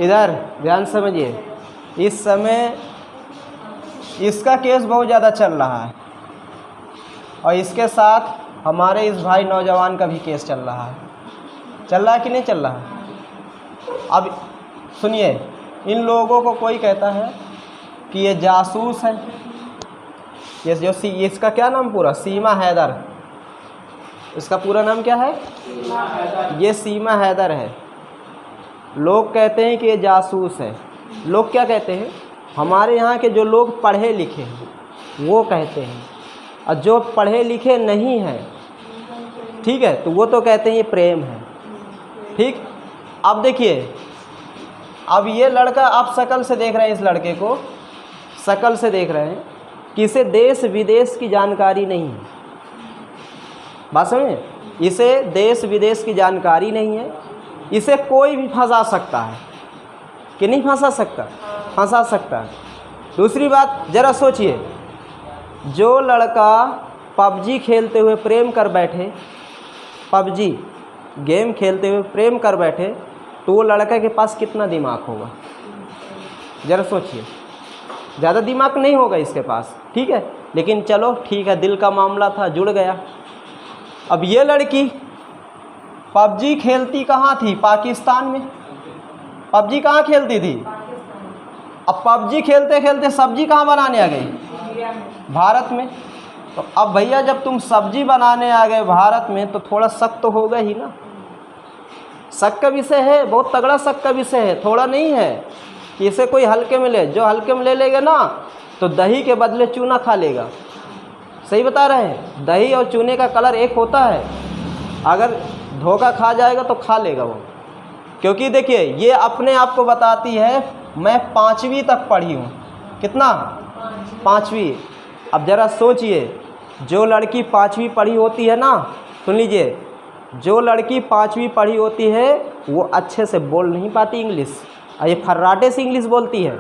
इधर ध्यान समझिए, इस समय इसका केस बहुत ज़्यादा चल रहा है और इसके साथ हमारे इस भाई नौजवान का भी केस चल रहा है। चल रहा है कि नहीं चल रहा है? अब सुनिए, इन लोगों को कोई कहता है कि ये जासूस है। ये जो इसका क्या नाम पूरा? सीमा हैदर। इसका पूरा नाम क्या है? ये सीमा हैदर है। लोग कहते हैं कि ये जासूस है। लोग क्या कहते हैं? हमारे यहाँ के जो लोग पढ़े लिखे हैं वो कहते हैं, और जो पढ़े लिखे नहीं हैं, ठीक है, तो वो तो कहते हैं ये प्रेम है। ठीक, अब देखिए, अब ये लड़का, आप शकल से देख रहे हैं, इस लड़के को शकल से देख रहे हैं कि इसे देश विदेश की जानकारी नहीं है। बात समझे? इसे देश विदेश की जानकारी नहीं है। इसे कोई भी फंसा सकता है कि नहीं फंसा सकता? फंसा सकता है। दूसरी बात, ज़रा सोचिए, जो लड़का पबजी खेलते हुए प्रेम कर बैठे, पबजी गेम खेलते हुए प्रेम कर बैठे, तो वो लड़का के पास कितना दिमाग होगा? ज़रा सोचिए, ज़्यादा दिमाग नहीं होगा इसके पास, ठीक है, लेकिन चलो ठीक है, दिल का मामला था, जुड़ गया। अब ये लड़की पबजी खेलती कहाँ थी? पाकिस्तान में। पबजी कहाँ खेलती थी? अब पबजी खेलते खेलते सब्जी कहाँ बनाने आ गई? भारत में। तो अब भैया जब तुम सब्जी बनाने आ गए भारत में, तो थोड़ा शक तो होगा ही ना। शक का विषय है, बहुत तगड़ा शक का विषय है, थोड़ा नहीं है कि इसे कोई हल्के में ले। जो हल्के में ले लेगा ना, तो दही के बदले चूना खा लेगा। सही बता रहे हैं? दही और चूने का कलर एक होता है। अगर धोखा खा जाएगा तो खा लेगा वो। क्योंकि देखिए, ये अपने आप को बताती है मैं 5वीं तक पढ़ी हूँ। कितना? 5वीं। अब ज़रा सोचिए, जो लड़की 5वीं पढ़ी होती है ना, सुन लीजिए, जो लड़की 5वीं पढ़ी होती है वो अच्छे से बोल नहीं पाती इंग्लिश, और ये फर्राटे से इंग्लिश बोलती है।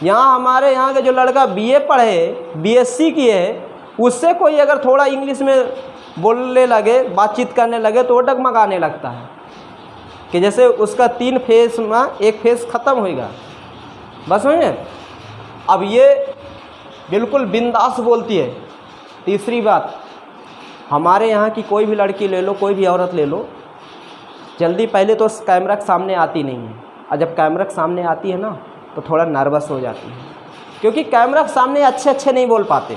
यहाँ हमारे यहाँ का जो लड़का BA पढ़े, BSc किए, उससे कोई अगर थोड़ा इंग्लिश में बोलने लगे, बातचीत करने लगे, तो वो डगमगाने लगता है कि जैसे उसका 3 फेस में एक फेस ख़त्म होएगा। बस समझे? अब ये बिल्कुल बिंदास बोलती है। तीसरी बात, हमारे यहाँ की कोई भी लड़की ले लो, कोई भी औरत ले लो, जल्दी पहले तो कैमरा के सामने आती नहीं है, और जब कैमरा के सामने आती है ना, तो थोड़ा नर्वस हो जाती है, क्योंकि कैमरा के सामने अच्छे नहीं बोल पाते।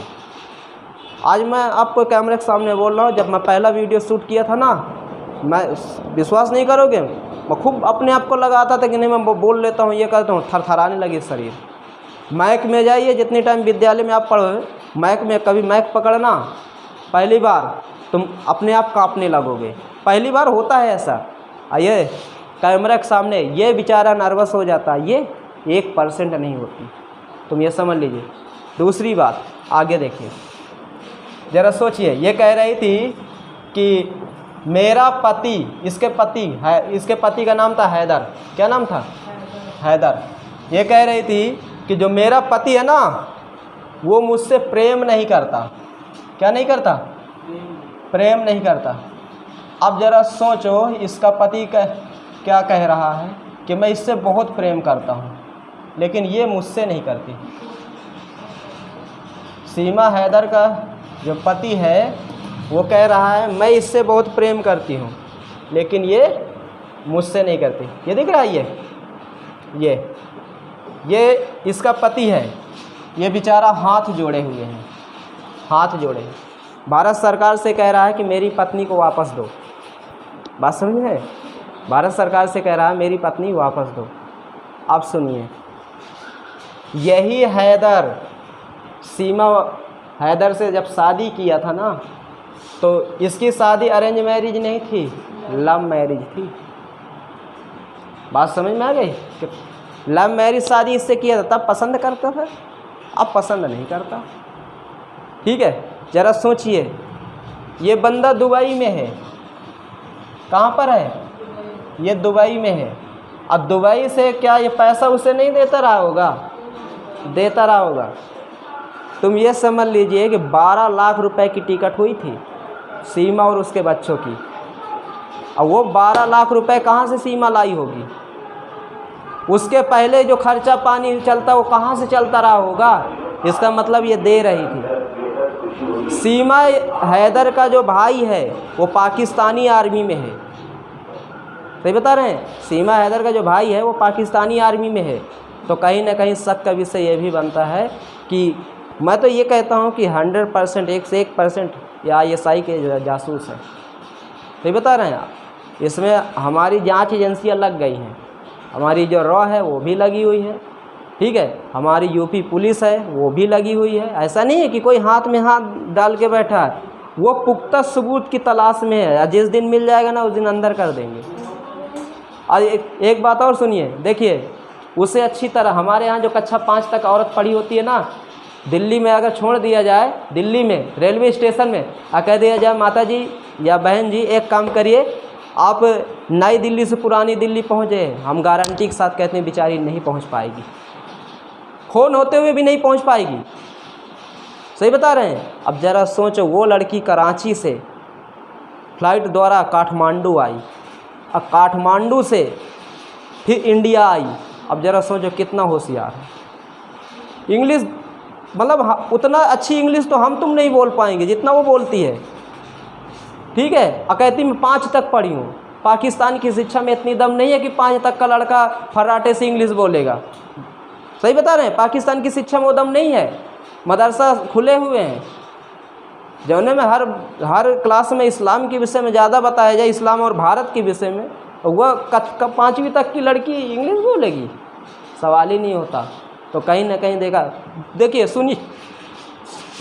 आज मैं आपको कैमरे के सामने बोल रहा हूँ, जब मैं पहला वीडियो शूट किया था ना, मैं विश्वास नहीं करोगे, मैं खूब अपने आप को लगाता था कि नहीं मैं बोल लेता हूँ, ये करता हूँ, थरथराने लगे शरीर। मैक में जाइए, जितने टाइम विद्यालय में आप पढ़ो, मैक में कभी मैक पकड़ना, पहली बार तुम अपने आप कांपने लगोगे। पहली बार होता है ऐसा। ये कैमरा के सामने ये बेचारा नर्वस हो जाता है, ये 1% नहीं होती, तुम ये समझ लीजिए। दूसरी बात, आगे देखिए, ज़रा सोचिए, ये कह रही थी कि मेरा पति, इसके पति है, इसके पति का नाम था हैदर। क्या नाम था? हैदर। ये कह रही थी कि जो मेरा पति है ना, वो मुझसे प्रेम नहीं करता। क्या नहीं करता? प्रेम नहीं करता। अब ज़रा सोचो, इसका पति क्या कह रहा है कि मैं इससे बहुत प्रेम करता हूँ, लेकिन ये मुझसे नहीं करती। सीमा हैदर का जो पति है वो कह रहा है मैं इससे बहुत प्रेम करती हूँ, लेकिन ये मुझसे नहीं करती। ये दिख रहा है, ये इसका पति है, ये बेचारा हाथ जोड़े हुए हैं, हाथ जोड़े। भारत सरकार से कह रहा है कि मेरी पत्नी को वापस दो। बात समझे? भारत सरकार से कह रहा है मेरी पत्नी वापस दो। अब सुनिए, यही हैदर, सीमा हैदर से जब शादी किया था ना, तो इसकी शादी अरेंज मैरिज नहीं थी, लव मैरिज थी। बात समझ में आ गई? कि लव मैरिज शादी इससे किया था, तब पसंद करता था, अब पसंद नहीं करता। ठीक है, ज़रा सोचिए, ये बंदा दुबई में है। कहाँ पर है? ये दुबई में है। अब दुबई से क्या ये पैसा उसे नहीं देता रहा होगा? देता रहा होगा। तुम ये समझ लीजिए कि 12 लाख रुपए की टिकट हुई थी सीमा और उसके बच्चों की। अब वो 12 लाख रुपए कहाँ से सीमा लाई होगी? उसके पहले जो खर्चा पानी चलता वो कहाँ से चलता रहा होगा? इसका मतलब ये दे रही थी। सीमा हैदर का जो भाई है वो पाकिस्तानी आर्मी में है, सही बता रहे हैं। सीमा हैदर का जो भाई है वो पाकिस्तानी आर्मी में है। तो कहीं ना कहीं शक का विषय ये भी बनता है कि मैं तो ये कहता हूँ कि 100% 101% ये ISI के जासूस हैं, सही बता रहे हैं आप। इसमें हमारी जांच एजेंसियाँ लग गई हैं, हमारी जो रॉ है वो भी लगी हुई है, ठीक है, हमारी यूपी पुलिस है वो भी लगी हुई है। ऐसा नहीं है कि कोई हाथ में हाथ डाल के बैठा है, वो पुख्ता सबूत की तलाश में है। जिस दिन मिल जाएगा ना उस दिन अंदर कर देंगे। और एक बात और सुनिए, देखिए उसे अच्छी तरह हमारे यहाँ जो कक्षा 5 तक औरत पढ़ी होती है ना, दिल्ली में अगर छोड़ दिया जाए, दिल्ली में रेलवे स्टेशन में कह दिया जाए माता जी या बहन जी एक काम करिए, आप नई दिल्ली से पुरानी दिल्ली पहुँचे, हम गारंटी के साथ कहते हैं बेचारी नहीं पहुँच पाएगी, फ़ोन होते हुए भी नहीं पहुँच पाएगी, सही बता रहे हैं। अब ज़रा सोचो, वो लड़की कराची से फ़्लाइट द्वारा काठमांडू आई, अब काठमांडू से फिर इंडिया आई। अब ज़रा सोचो कितना होशियार है। इंग्लिश मतलब उतना अच्छी इंग्लिश तो हम तुम नहीं बोल पाएंगे जितना वो बोलती है, ठीक है। कहती मैं 5 तक पढ़ी हूँ। पाकिस्तान की शिक्षा में इतनी दम नहीं है कि 5 तक का लड़का फर्राटे से इंग्लिश बोलेगा, सही बता रहे हैं। पाकिस्तान की शिक्षा में वो दम नहीं है। मदरसा खुले हुए हैं, जौने में हर क्लास में इस्लाम के विषय में ज़्यादा बताया जाए, इस्लाम और भारत के विषय में, वह 5वीं तक की लड़की इंग्लिश बोलेगी, सवाल ही नहीं होता। तो कहीं ना कहीं देखिए सुनिए,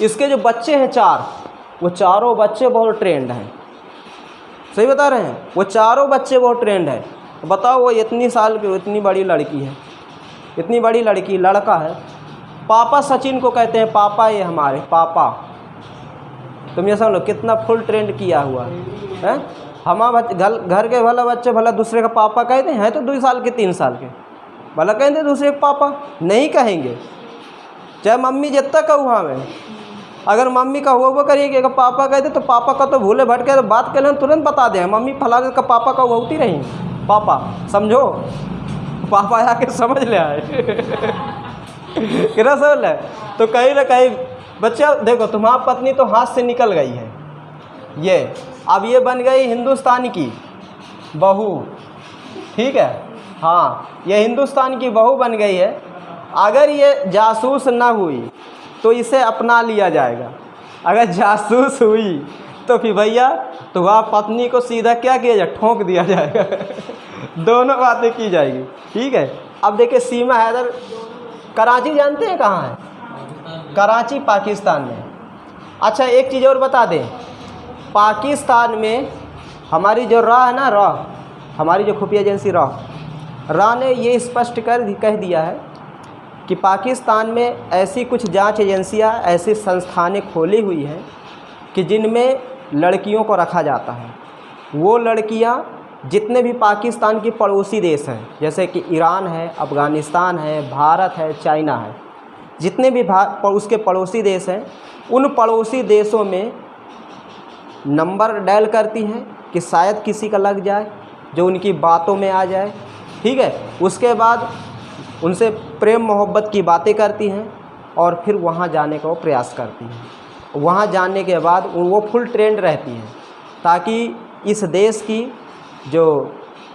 इसके जो बच्चे हैं 4, वो चारों बच्चे बहुत ट्रेंड हैं, सही बता रहे हैं। वो चारों बच्चे बहुत ट्रेंड है। बताओ वो इतनी साल की, इतनी बड़ी लड़की है, इतनी बड़ी लड़की, लड़का है, पापा सचिन को कहते हैं पापा, ये हमारे पापा, तुम ये समझ लो कितना फुल ट्रेंड किया हुआ है। हमारे घर के भला बच्चे भला दूसरे का पापा कहते हैं तो 2 साल के 3 साल के भला कहते दूसरे का पापा नहीं कहेंगे, चाहे मम्मी जितना कहूँ हमें। अगर मम्मी का हुआ करिए कि पापा कहते तो पापा का तो भूले भटके तो बात कर लें तुरंत बता दें, मम्मी फलाने का पापा का होती रही पापा, समझो पापा आके समझ ले आए कितना समझ ले। तो कहीं ना कहीं बच्चा देखो, तुम्हारी पत्नी तो हाथ से निकल गई है, ये अब ये बन गई हिंदुस्तान की बहू, ठीक है, हाँ ये हिंदुस्तान की बहू बन गई है। अगर ये जासूस ना हुई तो इसे अपना लिया जाएगा, अगर जासूस हुई तो फिर भैया तुम्हारी पत्नी को सीधा क्या किया जाए, ठोंक दिया जाएगा दोनों बातें की जाएगी, ठीक है। अब देखिए सीमा हैदर कराची जानते हैं कहाँ है? कराची पाकिस्तान में। अच्छा एक चीज़ और बता दें, पाकिस्तान में हमारी जो रॉ है ना, रॉ हमारी जो खुफिया एजेंसी रॉ ने ये स्पष्ट कह दिया है कि पाकिस्तान में ऐसी कुछ जांच एजेंसियां, ऐसी संस्थानें खोली हुई हैं कि जिनमें लड़कियों को रखा जाता है। वो लड़कियां जितने भी पाकिस्तान की पड़ोसी देश हैं, जैसे कि ईरान है, अफ़गानिस्तान है, भारत है, चाइना है, जितने भी उसके पड़ोसी देश हैं, उन पड़ोसी देशों में नंबर डायल करती हैं कि शायद किसी का लग जाए जो उनकी बातों में आ जाए, ठीक है। उसके बाद उनसे प्रेम मोहब्बत की बातें करती हैं और फिर वहाँ जाने का वो प्रयास करती हैं। वहाँ जाने के बाद वो फुल ट्रेंड रहती हैं ताकि इस देश की जो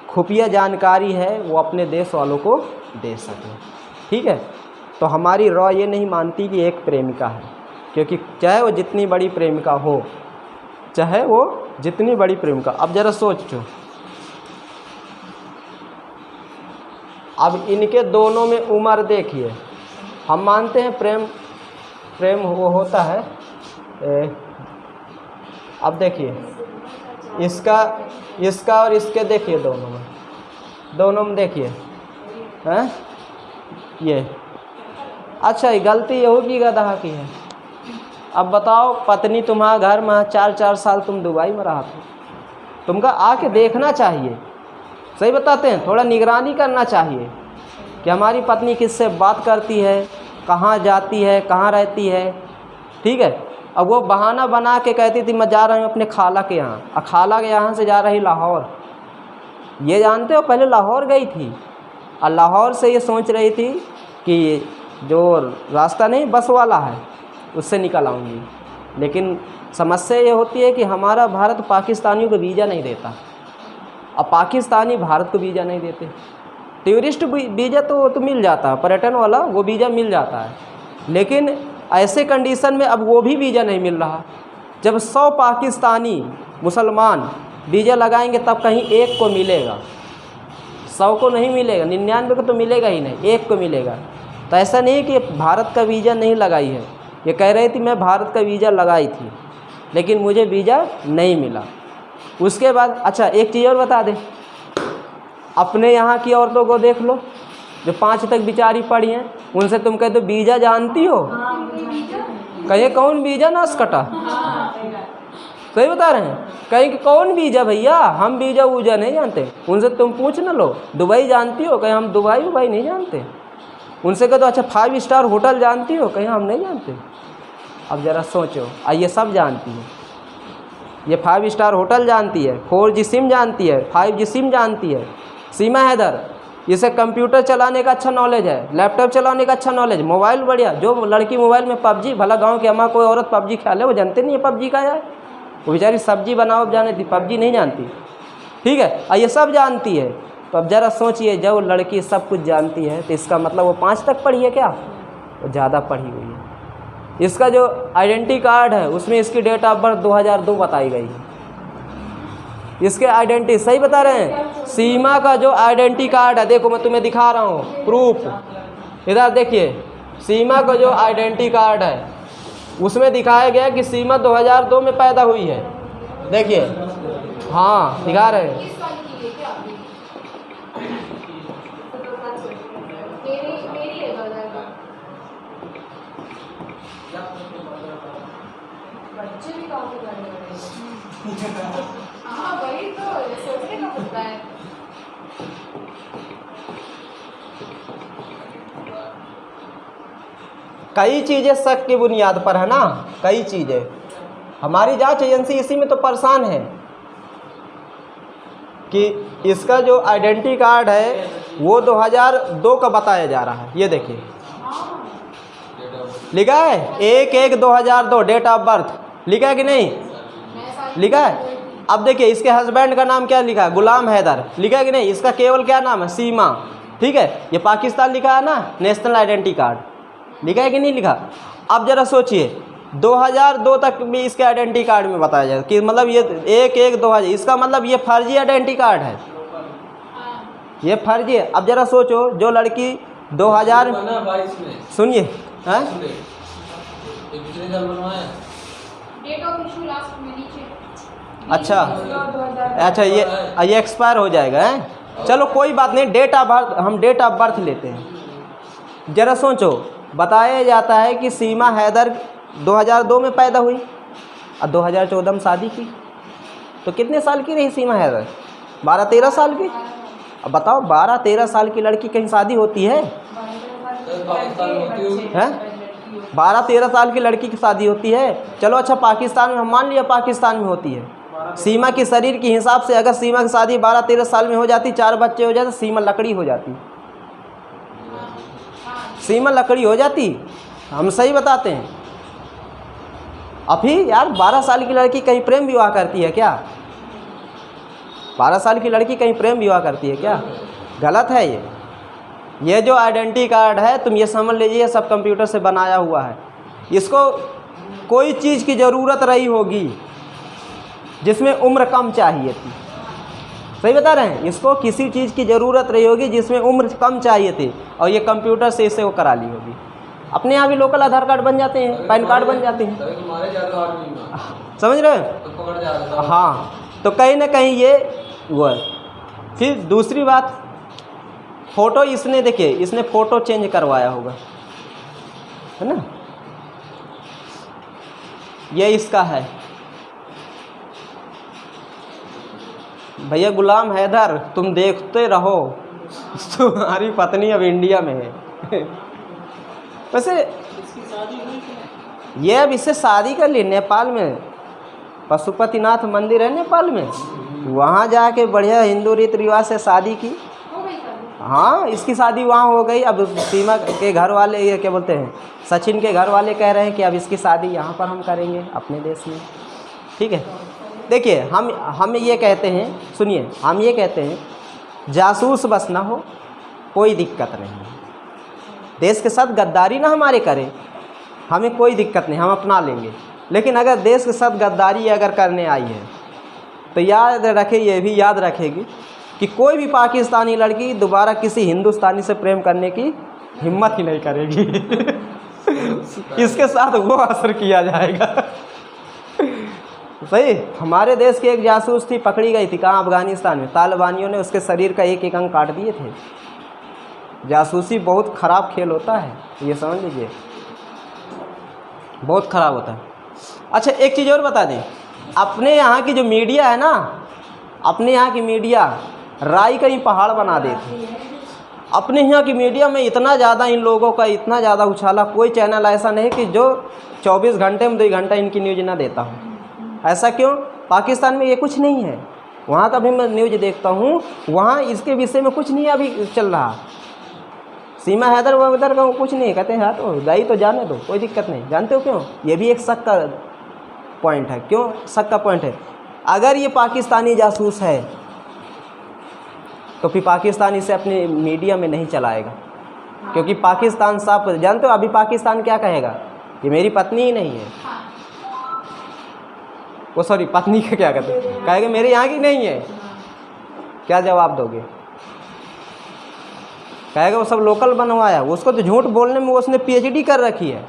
खुफिया जानकारी है वो अपने देश वालों को दे सकें, ठीक है। तो हमारी रॉ ये नहीं मानती कि एक प्रेमिका है, क्योंकि चाहे वो जितनी बड़ी प्रेमिका हो, चाहे वो जितनी बड़ी प्रेमिका। अब ज़रा सोचो, अब इनके दोनों में उम्र देखिए, हम मानते हैं प्रेम वो होता है। अब देखिए इसका और इसके देखिए, दोनों में देखिए हैं ये। अच्छा ये गलती ये होगी गधा की है। अब बताओ पत्नी तुम्हारा घर में 4 साल तुम दुबई में रहा था, तुमका आके देखना चाहिए, सही बताते हैं, थोड़ा निगरानी करना चाहिए कि हमारी पत्नी किससे बात करती है, कहाँ जाती है, कहाँ रहती है, ठीक है। अब वो बहाना बना के कहती थी मैं जा रही हूँ अपने खाला के यहाँ, और खाला के यहाँ से जा रही लाहौर। ये जानते हो पहले लाहौर गई थी, और लाहौर से ये सोच रही थी कि जो रास्ता नहीं बस वाला है उससे निकल आऊँगी, लेकिन समस्या ये होती है कि हमारा भारत पाकिस्तानियों को वीज़ा नहीं देता, अब पाकिस्तानी भारत को वीज़ा नहीं देते। टूरिस्ट वीज़ा तो मिल जाता है, पर्यटन वाला वो वीज़ा मिल जाता है, लेकिन ऐसे कंडीशन में अब वो भी वीज़ा नहीं मिल रहा। जब 100 पाकिस्तानी मुसलमान वीज़ा लगाएंगे तब कहीं एक को मिलेगा, 100 को नहीं मिलेगा, 99 को तो मिलेगा ही नहीं, एक को मिलेगा। तो ऐसा नहीं कि भारत का वीज़ा नहीं लगाई है, ये कह रही थी मैं भारत का वीज़ा लगाई थी लेकिन मुझे वीज़ा नहीं मिला। उसके बाद अच्छा एक चीज़ और बता दें, अपने यहाँ की औरतों को देख लो जो 5 तक बेचारी पड़ी हैं, उनसे तुम कह दो वीज़ा जानती हो, कहे कौन वीज़ा नसकटा, सही बता रहे हैं, कहीं कि कौन वीज़ा भैया, हम वीज़ा वूज़ा नहीं जानते। उनसे तुम पूछ ना लो दुबई जानती हो, कहीं हम दुबई नहीं जानते। उनसे कह दो अच्छा 5 स्टार होटल जानती हो, कहीं हम नहीं जानते। अब ज़रा सोचो, ये सब जानती है, ये 5 स्टार होटल जानती है, 4G सिम जानती है, 5G सिम जानती है। सीमा हैदर, इसे कंप्यूटर चलाने का अच्छा नॉलेज है, लैपटॉप चलाने का अच्छा नॉलेज, मोबाइल बढ़िया। जो लड़की मोबाइल में PUBG, भला गांव की अम्मा कोई औरत PUBG खेले, वो जानते नहीं है PUBG का है, वो बेचारी सब्जी बनाओ जाने थी, PUBG नहीं जानती, ठीक है। ये सब जानती है। तो अब ज़रा सोचिए, जब लड़की सब कुछ जानती है तो इसका मतलब वो 5 तक पढ़ी है क्या, वो ज़्यादा पढ़ी हुई है। इसका जो आइडेंटिटी कार्ड है उसमें इसकी डेट ऑफ बर्थ 2002 बताई गई है। इसके आइडेंटिटी सही बता रहे हैं। सीमा का जो आइडेंटिटी कार्ड है, देखो मैं तुम्हें दिखा रहा हूँ प्रूफ, इधर देखिए, सीमा का जो आइडेंटिटी कार्ड है उसमें दिखाया गया कि सीमा 2002 में पैदा हुई है। देखिए, हाँ दिखा रहे हैं। कई चीज़ें शक की बुनियाद पर है ना, कई चीज़ें। हमारी जांच एजेंसी इसी में तो परेशान है कि इसका जो आइडेंटिटी कार्ड है वो 2002 का बताया जा रहा है। ये देखिए लिखा है 1/1/2002 डेट ऑफ बर्थ, लिखा है कि नहीं लिखा है। अब देखिए इसके हस्बैंड का नाम क्या लिखा है, गुलाम हैदर, लिखा है कि नहीं। इसका केवल क्या नाम है, सीमा, ठीक है। ये पाकिस्तान लिखा है ना, नेशनल आइडेंटिटी कार्ड, लिखा है कि नहीं लिखा। अब जरा सोचिए 2002 तक भी इसके आइडेंटिटी कार्ड में बताया जाए कि मतलब ये 1/1/2000, इसका मतलब ये फर्जी आइडेंटिटी कार्ड है, ये फर्जी है। अब जरा सोचो, जो लड़की 2000 सुनिए अच्छा ये एक्सपायर हो जाएगा है। चलो कोई बात नहीं, डेट ऑफ बर्थ, हम डेट ऑफ बर्थ लेते हैं। जरा सोचो, बताया जाता है कि सीमा हैदर 2002 में पैदा हुई और 2014 में शादी की, तो कितने साल की रही सीमा हैदर, 12-13 साल की। अब बताओ 12-13 साल की लड़की कहीं शादी होती है? 12-13 साल की लड़की की शादी होती है। चलो अच्छा पाकिस्तान में, हम मान लिया पाकिस्तान में होती है। सीमा की शरीर के हिसाब से अगर सीमा की शादी 12-13 साल में हो जाती, 4 बच्चे हो जाते, सीमा लकड़ी हो जाती, सीमा लकड़ी हो जाती। हम सही बताते हैं। अभी यार 12 साल की लड़की कहीं प्रेम विवाह करती है क्या? 12 साल की लड़की कहीं प्रेम विवाह करती है क्या? गलत है ये जो आइडेंटिटी कार्ड है, तुम ये समझ लीजिए सब कंप्यूटर से बनाया हुआ है। इसको कोई चीज़ की ज़रूरत रही होगी जिसमें उम्र कम चाहिए थी, सही बता रहे हैं। इसको किसी चीज़ की ज़रूरत रही होगी जिसमें उम्र कम चाहिए थी, और ये कंप्यूटर से इसे वो करा ली होगी। अपने यहाँ भी लोकल आधार कार्ड बन जाते हैं, पैन कार्ड बन जाते हैं, समझ रहे हैं। हाँ, तो कहीं ना कहीं ये वो है। फिर दूसरी बात, फ़ोटो इसने देखिए, इसने फ़ोटो चेंज करवाया होगा, है ना। ये इसका है भैया गुलाम हैदर, तुम देखते रहो, तुम्हारी पत्नी अब इंडिया में है। वैसे ये अब इससे शादी कर ली नेपाल में, पशुपतिनाथ मंदिर है नेपाल में, वहाँ जाके बढ़िया हिंदू रीति रिवाज से शादी की। हाँ, इसकी शादी वहाँ हो गई। अब सीमा के घर वाले, ये क्या बोलते हैं, सचिन के घर वाले कह रहे हैं कि अब इसकी शादी यहाँ पर हम करेंगे अपने देश में। ठीक है, देखिए हम ये कहते हैं, सुनिए, हम ये कहते हैं जासूस बस ना हो, कोई दिक्कत नहीं। देश के साथ गद्दारी ना हमारे करें, हमें कोई दिक्कत नहीं, हम अपना लेंगे। लेकिन अगर देश के साथ गद्दारी अगर करने आई है तो याद रखे, ये भी याद रखेगी कि कोई भी पाकिस्तानी लड़की दोबारा किसी हिंदुस्तानी से प्रेम करने की हिम्मत ही नहीं करेगी। इसके साथ वो असर किया जाएगा। सही, हमारे देश की एक जासूस थी, पकड़ी गई थी, कहाँ, अफगानिस्तान में। तालिबानियों ने उसके शरीर का एक एक अंग काट दिए थे। जासूसी बहुत ख़राब खेल होता है, ये समझ लीजिए, बहुत ख़राब होता है। अच्छा, एक चीज़ और बता दें, अपने यहाँ की जो मीडिया है ना, अपने यहाँ की मीडिया राई का ही पहाड़ बना देती। अपने यहाँ की मीडिया में इतना ज़्यादा इन लोगों का इतना ज़्यादा उछाला, कोई चैनल ऐसा नहीं कि जो 24 घंटे में 2 घंटा इनकी न्यूज़ ना देता हूँ। ऐसा क्यों? पाकिस्तान में ये कुछ नहीं है। वहाँ का भी मैं न्यूज़ देखता हूँ, वहाँ इसके विषय में कुछ नहीं अभी चल रहा। सीमा हैदर वैदर का कुछ नहीं, कहते हैं हाँ तो गई तो जाने दो, कोई दिक्कत नहीं। जानते हो क्यों? ये भी एक शक का पॉइंट है। क्यों शक का पॉइंट है? अगर ये पाकिस्तानी जासूस है तो फिर पाकिस्तान इसे अपने मीडिया में नहीं चलाएगा, क्योंकि पाकिस्तान साफ, जानते हो अभी पाकिस्तान क्या कहेगा? ये मेरी पत्नी ही नहीं है, वो सॉरी पत्नी का क्या कहते हैं, कहेगा मेरे यहाँ की नहीं है। क्या जवाब दोगे? कहेगा वो सब लोकल बनवाया। उसको तो झूठ बोलने में उसने PhD कर रखी है।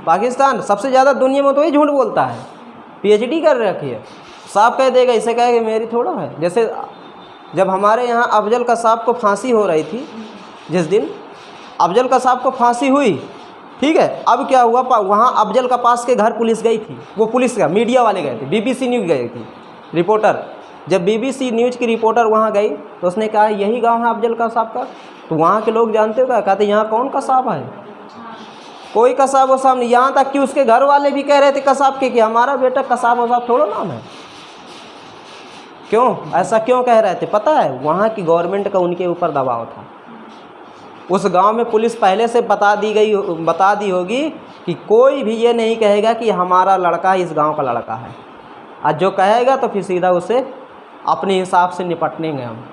पाकिस्तान सबसे ज़्यादा दुनिया में तो ये झूठ बोलता है, PhD कर रखी है। साहब कह देगा, इसे कहेगा मेरी थोड़ा है। जैसे जब हमारे यहाँ अफजल कसाब को फांसी हो रही थी, जिस दिन अफजल कसाब को फांसी हुई, ठीक है, अब क्या हुआ, वहाँ अफजल का पास के घर पुलिस गई थी। वो पुलिस का मीडिया वाले गए थे, BBC न्यूज़ गई थी रिपोर्टर। जब BBC न्यूज़ की रिपोर्टर वहाँ गई तो उसने कहा यही गांव है अफजल कसाब का। तो वहाँ के लोग जानते हो क्या कहते, यहाँ कौन कसाब है? कोई कसाब वसाब नहीं। यहाँ तक कि उसके घर वाले भी कह रहे थे कसाब के कि हमारा बेटा कसाब वसाब थोड़ा नाम है। क्यों ऐसा क्यों कह रहे थे पता है? वहाँ की गवर्नमेंट का उनके ऊपर दबाव था। उस गांव में पुलिस पहले से बता दी होगी कि कोई भी ये नहीं कहेगा कि हमारा लड़का इस गांव का लड़का है। और जो कहेगा तो फिर सीधा उसे अपने हिसाब से निपटनेंगे हम।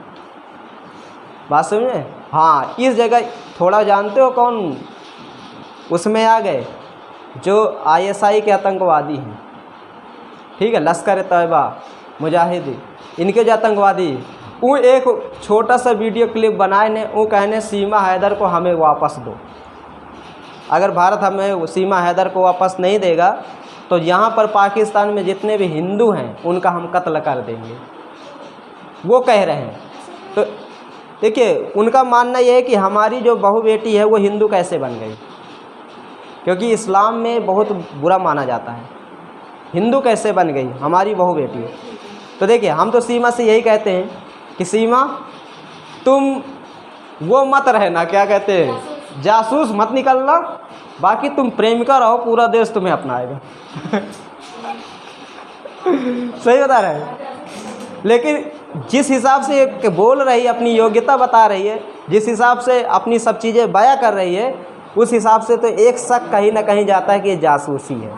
बात समझे? हाँ, इस जगह थोड़ा जानते हो कौन उसमें आ गए? जो ISI के आतंकवादी हैं, ठीक है, लश्कर तैयबा, मुजाहिदी, इनके जो आतंकवादी, वो एक छोटा सा वीडियो क्लिप बनाए ने, वो कहने सीमा हैदर को हमें वापस दो। अगर भारत हमें सीमा हैदर को वापस नहीं देगा तो यहाँ पर पाकिस्तान में जितने भी हिंदू हैं उनका हम कत्ल कर देंगे, वो कह रहे हैं। तो देखिए, उनका मानना यह है कि हमारी जो बहू बेटी है वो हिंदू कैसे बन गई, क्योंकि इस्लाम में बहुत बुरा माना जाता है। हिंदू कैसे बन गई हमारी बहू बेटी? तो देखिए, हम तो सीमा से यही कहते हैं कि सीमा तुम वो मत रहना, क्या कहते हैं, जासूस मत निकलना, बाकी तुम प्रेमिका रहो, पूरा देश तुम्हें अपनाएगा। सही बता रहे हैं। लेकिन जिस हिसाब से बोल रही है, अपनी योग्यता बता रही है, जिस हिसाब से अपनी सब चीज़ें बयां कर रही है, उस हिसाब से तो एक शक कहीं ना कहीं जाता है कि ये जासूसी है।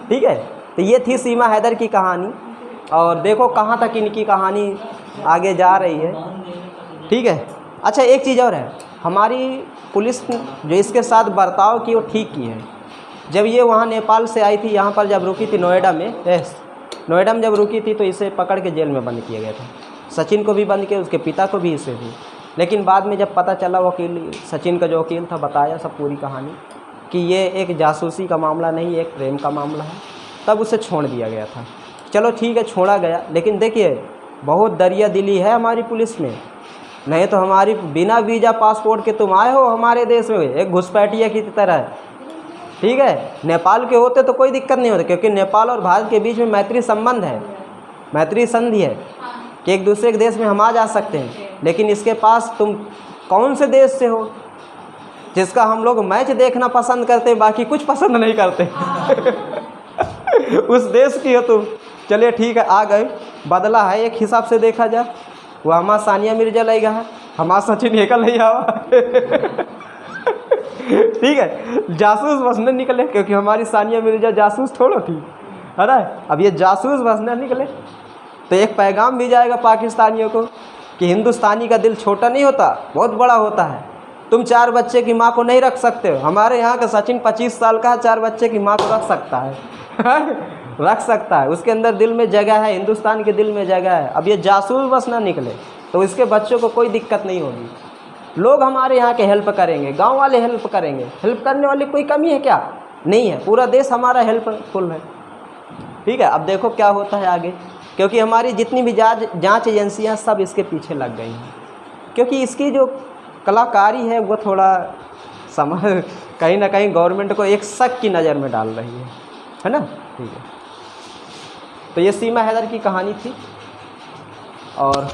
ठीक है, तो ये थी सीमा हैदर की कहानी। और देखो कहाँ तक इनकी कहानी आगे जा रही है। ठीक है। अच्छा, एक चीज़ और है, हमारी पुलिस जो इसके साथ बर्ताव की वो ठीक की है। जब ये वहाँ नेपाल से आई थी, यहाँ पर जब रुकी थी नोएडा में जब रुकी थी तो इसे पकड़ के जेल में बंद किया गया था। सचिन को भी बंद किया, उसके पिता को भी, इसे भी। लेकिन बाद में जब पता चला, वकील सचिन का जो वकील था बताया सब पूरी कहानी कि ये एक जासूसी का मामला नहीं, एक प्रेम का मामला है, तब उसे छोड़ दिया गया था। चलो ठीक है, छोड़ा गया। लेकिन देखिए, बहुत दरिया दिली है हमारी पुलिस में। नहीं तो हमारी बिना वीज़ा पासपोर्ट के तुम आए हो हमारे देश में एक घुसपैठिया की तरह। ठीक है, नेपाल के होते तो कोई दिक्कत नहीं होती, क्योंकि नेपाल और भारत के बीच में मैत्री संबंध है, मैत्री संधि है कि एक दूसरे के देश में हम आ जा सकते हैं। लेकिन इसके पास तुम कौन से देश से हो जिसका हम लोग मैच देखना पसंद करते, बाकी कुछ पसंद नहीं करते। उस देश की हो तुम। चलिए ठीक है, आ गए, बदला है एक हिसाब से देखा जाए। वो हमारा सानिया मिर्जा लगा है, हमारा सचिन निकल नहीं आवा ठीक है, जासूस बसने निकले, क्योंकि हमारी सानिया मिर्जा जासूस थोड़ा थी, है ना। अब ये जासूस बसने निकले तो एक पैगाम भी जाएगा पाकिस्तानियों को कि हिंदुस्तानी का दिल छोटा नहीं होता, बहुत बड़ा होता है। तुम 4 बच्चे की माँ को नहीं रख सकते हो। हमारे यहाँ का सचिन 25 साल का 4 बच्चे की माँ को रख सकता है रख सकता है, उसके अंदर दिल में जगह है, हिंदुस्तान के दिल में जगह है। अब ये जासूस बस ना निकले तो इसके बच्चों को कोई दिक्कत नहीं होगी। लोग हमारे यहाँ के हेल्प करेंगे, गांव वाले हेल्प करेंगे। हेल्प करने वाली कोई कमी है क्या? नहीं है, पूरा देश हमारा हेल्पफुल है। ठीक है, अब देखो क्या होता है आगे, क्योंकि हमारी जितनी भी जांच एजेंसियां सब इसके पीछे लग गई हैं, क्योंकि इसकी जो कलाकारी है वो थोड़ा कहीं ना कहीं गवर्नमेंट को एक शक की नज़र में डाल रही है ना। ठीक है, तो ये सीमा हैदर की कहानी थी। और